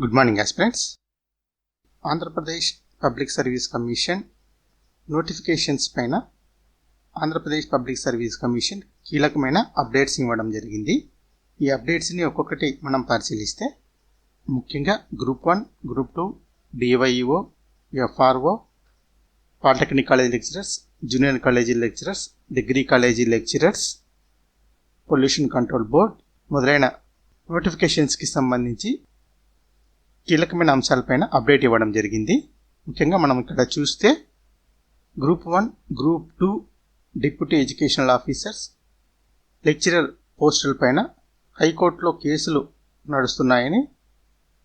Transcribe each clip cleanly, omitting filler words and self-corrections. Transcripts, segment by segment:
Good morning aspirants. Andhra Pradesh public service commission notifications పైన Andhra Pradesh public service commission కీలకమైన updates ఇవ్వడం జరిగింది. ఈ అప్డేట్స్ని ఒక్కొక్కటి మనం పరిశీలిస్తే ముఖ్యంగా group 1, group 2, DyEO, FRO, polytechnic college lecturers, junior college lecturers, degree college lecturers, pollution control board మొదలైన నోటిఫికేషన్స్కి సంబంధించి కీలకమైన అంశాలపైన అప్డేట్ ఇవ్వడం జరిగింది. ముఖ్యంగా మనం ఇక్కడ చూస్తే group 1, group 2 deputy educational officers, lecturer పోస్టుల పైన హైకోర్టులో కేసులు నడుస్తున్నాయని,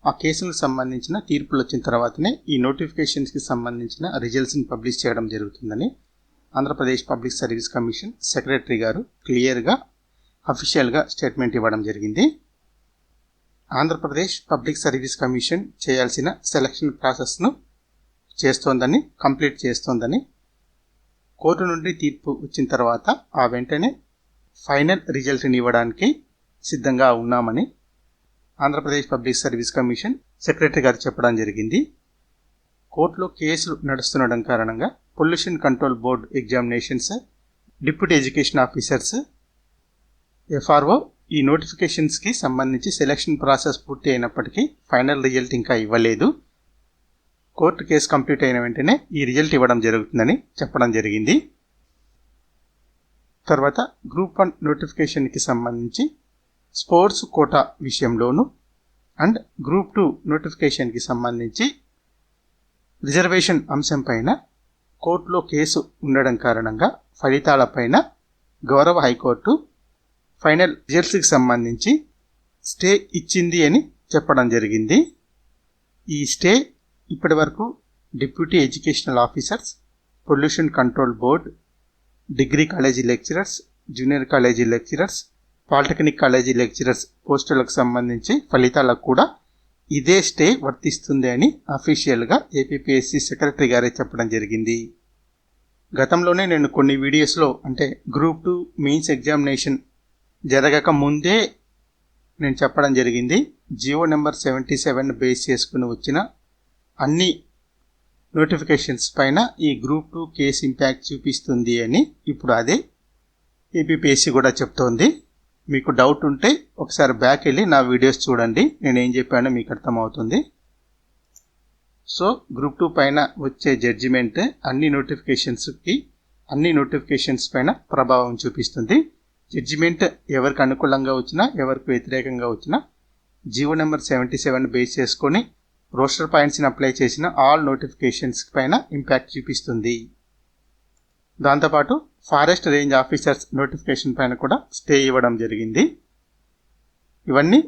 ఆ కేసులకు సంబంధించిన తీర్పులు వచ్చిన తర్వాతనే ఈ నోటిఫికేషన్స్కి సంబంధించిన రిజల్ట్స్ని పబ్లిష్ చేయడం జరుగుతుందని Andhra Pradesh public service commission secretary గారు క్లియర్గా అఫీషియల్గా స్టేట్మెంట్ ఇవ్వడం జరిగింది. ఆంధ్రప్రదేశ్ పబ్లిక్ సర్వీస్ కమిషన్ చేయాల్సిన సెలక్షన్ ప్రాసెస్ను కంప్లీట్ చేస్తోందని, కోర్టు నుండి తీర్పు వచ్చిన తర్వాత ఆ వెంటనే ఫైనల్ రిజల్ట్ని ఇవ్వడానికి సిద్ధంగా ఉన్నామని Andhra Pradesh public service commission secretary గారు చెప్పడం జరిగింది. కోర్టులో కేసులు నడుస్తుండడం కారణంగా pollution control board examinations, deputy education officers, FRO ఈ నోటిఫికేషన్స్కి సంబంధించి సెలక్షన్ ప్రాసెస్ పూర్తి అయినప్పటికీ ఫైనల్ రిజల్ట్ ఇంకా ఇవ్వలేదు. కోర్టు కేసు కంప్లీట్ అయిన వెంటనే ఈ రిజల్ట్ ఇవ్వడం జరుగుతుందని చెప్పడం జరిగింది. తర్వాత గ్రూప్ 1 నోటిఫికేషన్కి సంబంధించి స్పోర్ట్స్ కోటా విషయంలోను అండ్ గ్రూప్ 2 నోటిఫికేషన్కి సంబంధించి రిజర్వేషన్ అంశం పైన కోర్టులో కేసు ఉండడం కారణంగా ఫలితాలపైన గౌరవ హైకోర్టు ఫైనల్ రిజల్ట్స్కి సంబంధించి స్టే ఇచ్చింది అని చెప్పడం జరిగింది. ఈ స్టే ఇప్పటి వరకు deputy educational officers, pollution control board, degree college lecturers, junior college lecturers, polytechnic college lecturers పోస్టులకు సంబంధించి ఫలితాలకు కూడా ఇదే స్టే వర్తిస్తుంది అని అఫీషియల్గా ఏపీపీఎస్సీ సెక్రటరీ గారే చెప్పడం జరిగింది. గతంలోనే నేను కొన్ని వీడియోస్లో అంటే గ్రూప్ 2 మెయిన్స్ ఎగ్జామినేషన్ జరగక ముందే నేను చెప్పడం జరిగింది. జియో నెంబర్ 77 బేస్ చేసుకుని వచ్చిన అన్ని నోటిఫికేషన్స్ పైన ఈ గ్రూప్ 2 కేసు ఇంపాక్ట్ చూపిస్తుంది అని ఇప్పుడు అదే ఏపీపీఎస్సీ కూడా చెప్తోంది. మీకు డౌట్ ఉంటే ఒకసారి బ్యాక్ వెళ్ళి నా వీడియోస్ చూడండి, నేనేం చెప్పానో మీకు అర్థమవుతుంది. సో గ్రూప్ 2 పైన వచ్చే జడ్జిమెంట్ అన్ని నోటిఫికేషన్స్ పైన ప్రభావం చూపిస్తుంది. జడ్జిమెంట్ ఎవరికి అనుకూలంగా వచ్చినా ఎవరికి వ్యతిరేకంగా వచ్చినా జియో నెంబర్ 77 బేస్ చేసుకొని రోస్టర్ పాయింట్స్ని అప్లై చేసిన ఆల్ నోటిఫికేషన్స్ పైన ఇంపాక్ట్ చూపిస్తుంది. దాంతోపాటు ఫారెస్ట్ రేంజ్ ఆఫీసర్స్ నోటిఫికేషన్ పైన కూడా స్టే ఇవ్వడం జరిగింది. ఇవన్నీ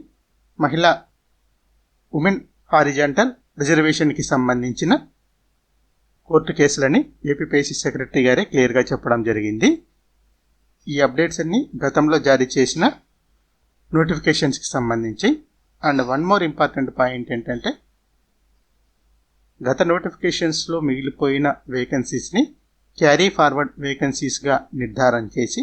ఉమెన్ హారిజాంటల్ రిజర్వేషన్కి సంబంధించిన కోర్టు కేసులని ఏపీపీఎస్సీ సెక్రటరీ గారే క్లియర్గా చెప్పడం జరిగింది. ఈ అప్డేట్స్ అన్ని గతంలో జారీ చేసిన నోటిఫికేషన్స్కి సంబంధించి. And one more important point ఏంటంటే గత నోటిఫికేషన్స్లో మిగిలిపోయిన వేకెన్సీస్ని క్యారీ ఫార్వర్డ్ వేకెన్సీస్గా నిర్ధారణ చేసి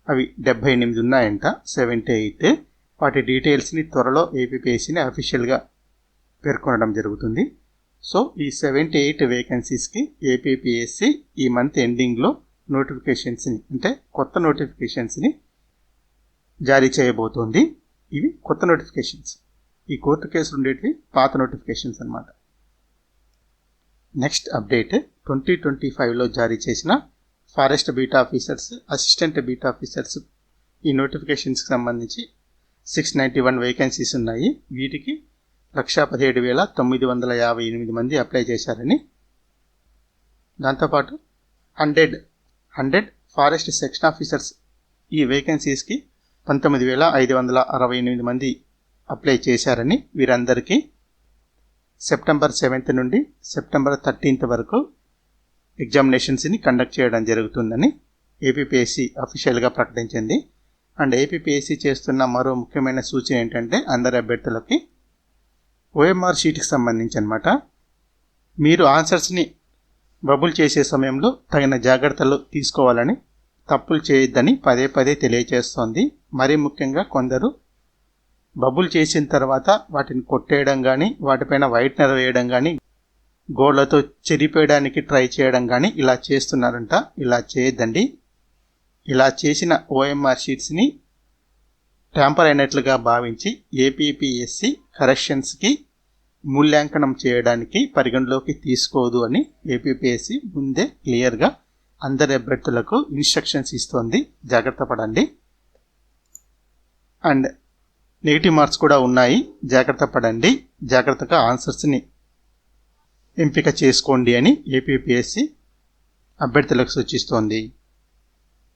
అవి 78 ఉన్నాయంట, 78. వాటి డీటెయిల్స్ని త్వరలో ఏపీపీఎస్సీని అఫీషియల్గా పేర్కొనడం జరుగుతుంది. సో ఈ 78 వేకెన్సీస్కి ఏపీపీఎస్సీ ఈ మంత్ ఎండింగ్లో నోటిఫికేషన్స్ని అంటే కొత్త నోటిఫికేషన్స్ని జారీ చేయబోతోంది. ఇవి కొత్త నోటిఫికేషన్స్, ఈ కోర్టు కేసులు ఉండేటివి పాత నోటిఫికేషన్స్ అన్నమాట. నెక్స్ట్ అప్డేట్ 2025లో జారీ చేసిన forest beat officers, assistant beat officers ఈ నోటిఫికేషన్స్కి సంబంధించి 691 వేకెన్సీస్ ఉన్నాయి. వీటికి 117,958 మంది అప్లై చేశారని, దాంతోపాటు 100 ఫారెస్ట్ సెక్షన్ ఆఫీసర్స్ ఈ వేకెన్సీస్కి 19,568 మంది అప్లై చేశారని, వీరందరికీ సెప్టెంబర్ 7 నుండి సెప్టెంబర్ 13 వరకు ఎగ్జామినేషన్స్ని కండక్ట్ చేయడం జరుగుతుందని ఏపీపీఎస్సీ అఫీషియల్గా ప్రకటించింది. అండ్ ఏపీపీఎస్సీ చేస్తున్న మరో ముఖ్యమైన సూచన ఏంటంటే అందరి అభ్యర్థులకి ఓఎంఆర్ షీట్కి సంబంధించి అన్నమాట, మీరు ఆన్సర్స్ని బబుల్ చేసే సమయంలో తగిన జాగ్రత్తలు తీసుకోవాలని, తప్పులు చేయొద్దని పదే తెలియజేస్తోంది. మరీ ముఖ్యంగా కొందరు బబుల్ చేసిన తర్వాత వాటిని కొట్టేయడం కానీ వాటిపైన వైట్నర్ వేయడం కానీ గోళ్లతో చెరిపేయడానికి ట్రై చేయడం కానీ ఇలా చేస్తున్నారంట. ఇలా చేయొద్దండి. ఇలా చేసిన ఓఎంఆర్ షీట్స్ని ట్యాంపర్ అయినట్లుగా భావించి ఏపీపీఎస్సి కరెక్షన్స్కి మూల్యాంకనం చేయడానికి పరిగణలోకి తీసుకోదు అని ఏపీపీఎస్సి ముందే క్లియర్గా అందరి అభ్యర్థులకు ఇన్స్ట్రక్షన్స్ ఇస్తోంది. జాగ్రత్త పడండి. అండ్ నెగిటివ్ మార్క్స్ కూడా ఉన్నాయి. జాగ్రత్త పడండి. జాగ్రత్తగా ఆన్సర్స్ని ఎంపిక చేసుకోండి అని ఏపీపీఎస్సి అభ్యర్థులకు సూచిస్తోంది.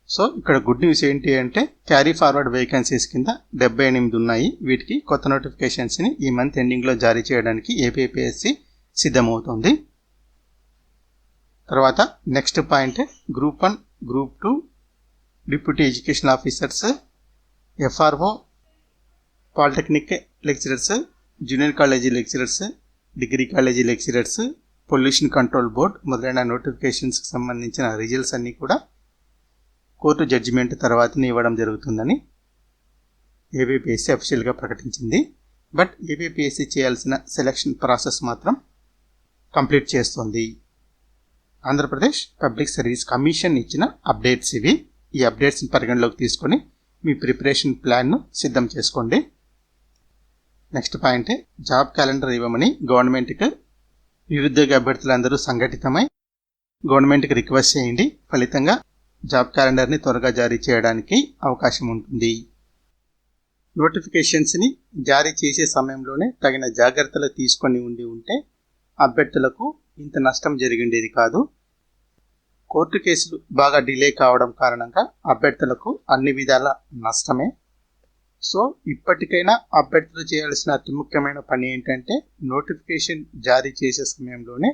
సో ఇక్కడ గుడ్ న్యూస్ ఏంటి అంటే క్యారీ ఫార్వర్డ్ వేకెన్సీస్ కింద 78 ఉన్నాయి. వీటికి కొత్త నోటిఫికేషన్స్ని ఈ మంత్ ఎండింగ్లో జారీ చేయడానికి ఏపీపీఎస్సి సిద్ధమవుతుంది. తర్వాత next point group 1, group 2 deputy education officers, FRO, polytechnic lecturers, junior college lecturers, degree college lecturers, pollution control board మొదలైన నోటిఫికేషన్స్కి సంబంధించిన రిజల్ట్స్ అన్నీ కూడా కోర్టు జడ్జిమెంట్ తర్వాతనే ఇవ్వడం జరుగుతుందని ఏపీపీఎస్సి అఫీషియల్గా ప్రకటించింది. బట్ ఏపీపీఎస్సి చేయాల్సిన సెలక్షన్ ప్రాసెస్ మాత్రం కంప్లీట్ చేస్తుంది. ఆంధ్రప్రదేశ్ పబ్లిక్ సర్వీస్ కమిషన్ ఇచ్చిన అప్డేట్స్ ఇవి. ఈ అప్డేట్స్ని పరిగణలోకి తీసుకొని మీ ప్రిపరేషన్ ప్లాన్ను సిద్ధం చేసుకోండి. నెక్స్ట్ పాయింట్ జాబ్ క్యాలెండర్ ఇవ్వమని గవర్నమెంట్కి నిరుద్యోగ అభ్యర్థులందరూ సంఘటితమై గవర్నమెంట్కి రిక్వెస్ట్ చేయండి. ఫలితంగా జాబ్ క్యాలెండర్ని త్వరగా జారీ చేయడానికి అవకాశం ఉంటుంది. నోటిఫికేషన్స్ని జారీ చేసే సమయంలోనే తగిన జాగ్రత్తలు తీసుకొని ఉంటే అభ్యర్థులకు ఇంత నష్టం జరిగిండేది కాదు. కోర్టు కేసులు బాగా డిలే కావడం కారణంగా అభ్యర్థులకు అన్ని విధాల నష్టమే. సో ఇప్పటికైనా అభ్యర్థులు చేయాల్సిన అతి ముఖ్యమైన పని ఏంటంటే నోటిఫికేషన్ జారీ చేసే సమయంలోనే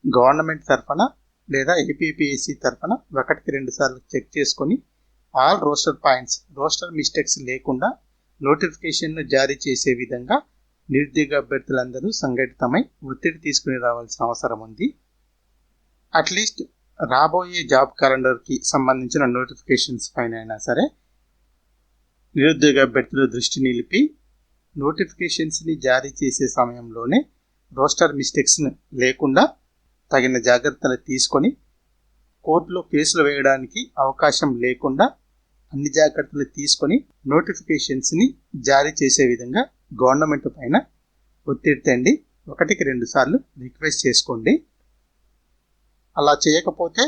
గవర్నమెంట్ తరఫున లేదా ఏపీపీఎస్సి తరఫున 1-2 సార్లు చెక్ చేసుకొని all roster points, roster mistakes లేకుండా నోటిఫికేషన్ను జారీ చేసే విధంగా నిరుద్యోగ అభ్యర్థులందరూ సంఘటితమై ఒత్తిడి తీసుకుని రావాల్సిన అవసరం ఉంది. అట్లీస్ట్ రాబోయే జాబ్ క్యాలెండర్కి సంబంధించిన నోటిఫికేషన్స్ పైన అయినా సరే నిరుద్యోగ అభ్యర్థుల దృష్టి నిలిపి నోటిఫికేషన్స్ని జారీ చేసే సమయంలోనే రోస్టర్ మిస్టేక్స్ని లేకుండా తగిన జాగ్రత్తలు తీసుకొని కోర్టులో కేసులు వేయడానికి అవకాశం లేకుండా అన్ని జాగ్రత్తలు తీసుకొని నోటిఫికేషన్స్ని జారీ చేసే విధంగా గవర్నమెంట్ పైన ఒత్తిడి తెండి 1-2 సార్లు రిక్వెస్ట్ చేసుకోండి. అలా చేయకపోతే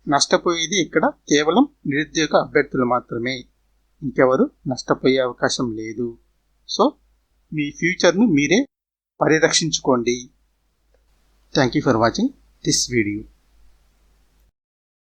నష్టపోయేది ఇక్కడ కేవలం నిరుద్యోగ అభ్యర్థులు మాత్రమే, ఇంకెవరు నష్టపోయే అవకాశం లేదు. సో మీ ఫ్యూచర్ను మీరే పరిరక్షించుకోండి. Thank you for watching this video.